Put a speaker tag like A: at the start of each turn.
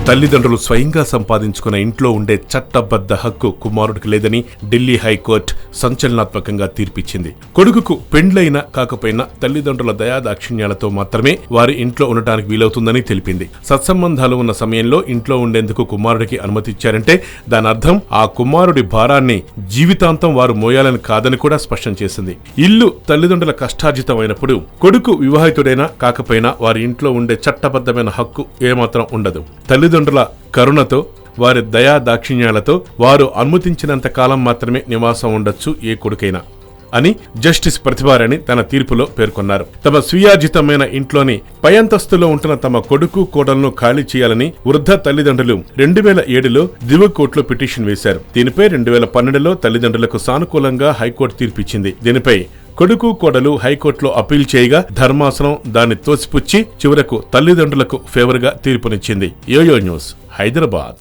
A: తల్లిదండ్రులు స్వయంగా సంపాదించుకున్న ఇంట్లో ఉండే చట్టబద్ధ హక్కు కుమారుడికి లేదని ఢిల్లీ హైకోర్టు సంచలనాత్మకంగా తీర్పిచ్చింది. కొడుకుకు పెండ్లైనా కాకపోయినా తల్లిదండ్రుల దయాదాక్షిణ్యాలతో మాత్రమే వారి ఇంట్లో ఉండటానికి వీలవుతుందని తెలిపింది. సత్సంబంధాలు ఉన్న సమయంలో ఇంట్లో ఉండేందుకు కుమారుడికి అనుమతిచ్చారంటే దాని అర్థం ఆ కుమారుడి భారాన్ని జీవితాంతం వారు మోయాలని కాదని కూడా స్పష్టం చేసింది. ఇల్లు తల్లిదండ్రుల కష్టార్జితమైనప్పుడు కొడుకు వివాహితుడైనా కాకపోయినా వారి ఇంట్లో ఉండే చట్టబద్ధమైన హక్కు ఏమాత్రం ఉండదు. తల్లిదండ్రుల కరుణతో వారి దయా దాక్షిణ్యాలతో వారు అనుమతించినంత కాలం మాత్రమే నివాసం ఉండొచ్చు ఏ కొడుకైనా అని జస్టిస్ ప్రతిభారాణి తన తీర్పులో పేర్కొన్నారు. తమ స్వీయార్జితమైన ఇంట్లోని పై అంతస్తులో ఉంటున్న తమ కొడుకు కోడలను ఖాళీ చేయాలని వృద్ధ తల్లిదండ్రులు 2007లో దిగువ కోర్టులో పిటిషన్ వేశారు. దీనిపై 2012లో తల్లిదండ్రులకు సానుకూలంగా హైకోర్టు తీర్పిచ్చింది. దీనిపై కొడుకు కోడలు హైకోర్టులో అప్పీల్ చేయగా ధర్మాసనం దాన్ని తోసిపుచ్చి చివరకు తల్లిదండ్రులకు ఫేవర్గా తీర్పునిచ్చింది. Yo-yo news, Hyderabad.